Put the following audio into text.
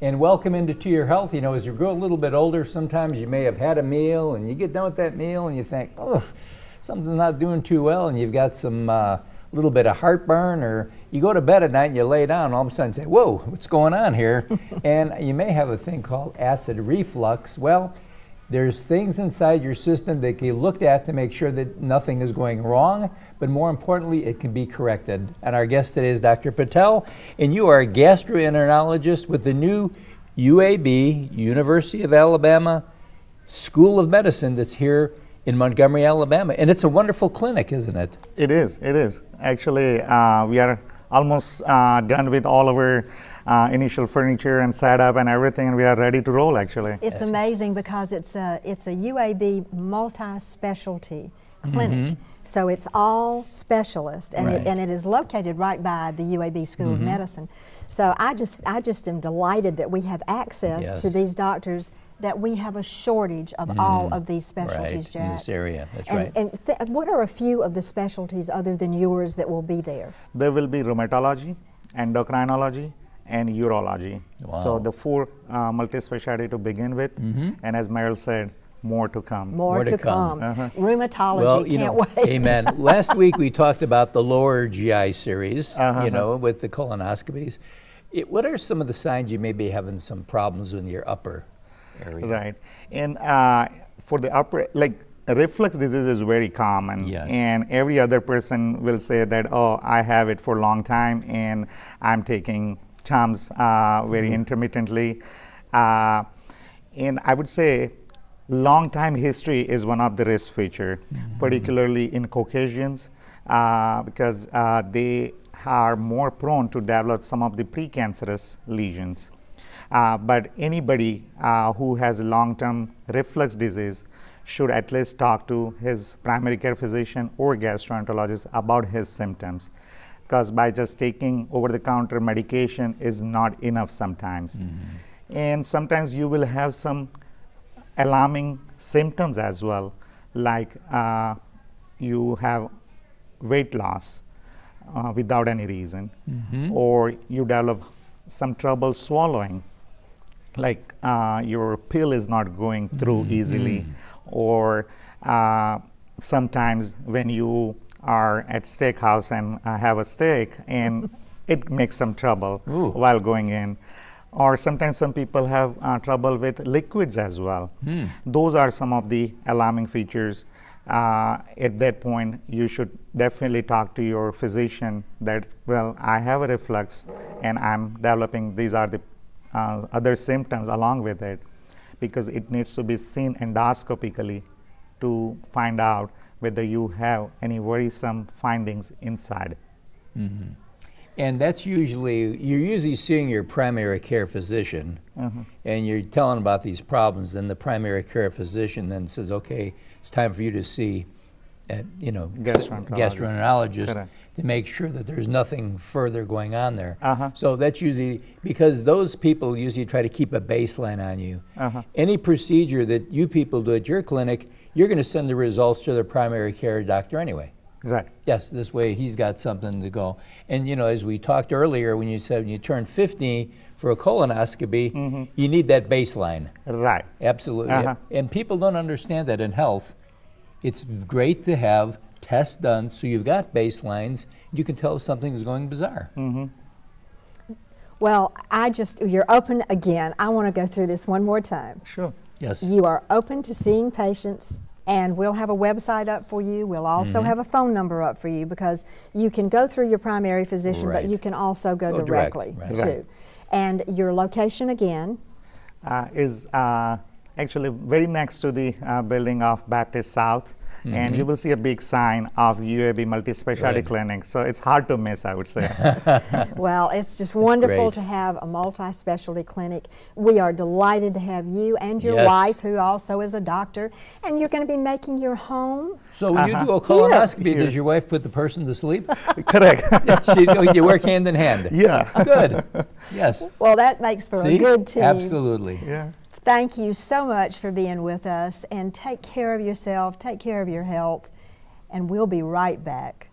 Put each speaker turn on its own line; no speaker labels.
And welcome into To Your Health. You know, as you grow a little bit older, sometimes you may have had a meal and you get done with that meal and you think, oh, something's not doing too well, and you've got some little bit of heartburn, or you go to bed at night and you lay down and all of a sudden say, whoa, what's going on here? And you may have a thing called acid reflux. Well, there's things inside your system that can be looked at to make sure that nothing is going wrong, but more importantly, it can be corrected. And our guest today is Dr. Patel, and you are a gastroenterologist with the new UAB, University of Alabama School of Medicine that's here in Montgomery, Alabama. And it's a wonderful clinic, isn't it?
It is. Actually, we are almost done with all of our initial furniture and setup and everything, and we are ready to roll, actually.
It's amazing because it's a UAB multi-specialty clinic. So it's all specialist, and, it is located right by the UAB School of Medicine. So I just am delighted that we have access to these doctors, that we have a shortage of all of these specialties, Jack.
In this area, that's
and,
right.
And what are a few of the specialties other than yours that will be there?
There will be rheumatology, endocrinology, and urology.
Wow.
So the four multi-specialty to begin with, and as Meryl said, more to come.
More to come. Rheumatology,
well, you
can't
know,
wait.
Amen. Last week we talked about the lower GI series, you know, with the colonoscopies. What are some of the signs you may be having some problems in your upper area?
Right. And for the upper, like reflux disease is very common, and every other person will say that, oh, I have it for a long time and I'm taking Tums very intermittently. And I would say long time history is one of the risk feature, particularly in Caucasians, because they are more prone to develop some of the precancerous lesions. But anybody who has long-term reflux disease should at least talk to his primary care physician or gastroenterologist about his symptoms, because by just taking over-the-counter medication is not enough sometimes. And sometimes you will have some alarming symptoms as well, like you have weight loss without any reason, or you develop some trouble swallowing, like your pill is not going through easily, or sometimes when you are at steakhouse and have a steak and it makes some trouble while going in. Or sometimes some people have trouble with liquids as well. Those are some of the alarming features. At that point, you should definitely talk to your physician that, well, I have a reflux and I'm developing, these are the other symptoms along with it, because it needs to be seen endoscopically to find out whether you have any worrisome findings inside.
And that's usually, you're usually seeing your primary care physician, and you're telling about these problems, and the primary care physician then says, okay, it's time for you to see you know, gastroenterologist to make sure that there's nothing further going on there. So that's usually, because those people usually try to keep a baseline on you. Any procedure that you people do at your clinic, you're going to send the results to the primary care doctor anyway.
Right.
Yes, this way he's got something to go. And you know, as we talked earlier, when you said when you turn 50 for a colonoscopy, you need that baseline.
Right.
Absolutely. And people don't understand that in health. It's great to have tests done so you've got baselines. You can tell if something is going bizarre.
Well, you're open again. I want to go through this one more time.
Sure.
Yes.
You are open to seeing patients, and we'll have a website up for you. We'll also have a phone number up for you, because you can go through your primary physician, but you can also go directly too. And your location again?
Is actually very next to the building of Baptist South. And you will see a big sign of UAB Multispecialty Clinic. So it's hard to miss, I would say.
Well, it's just wonderful to have a multi-specialty clinic. We are delighted to have you and your wife, who also is a doctor, and you're going to be making your home.
So when you do a colonoscopy, does your wife put the person to sleep?
Correct.
You work hand in hand.
Yeah.
Good. Yes.
Well, that makes for a good team.
Absolutely.
Yeah.
Thank you so much for being with us, and take care of yourself, take care of your health, and we'll be right back.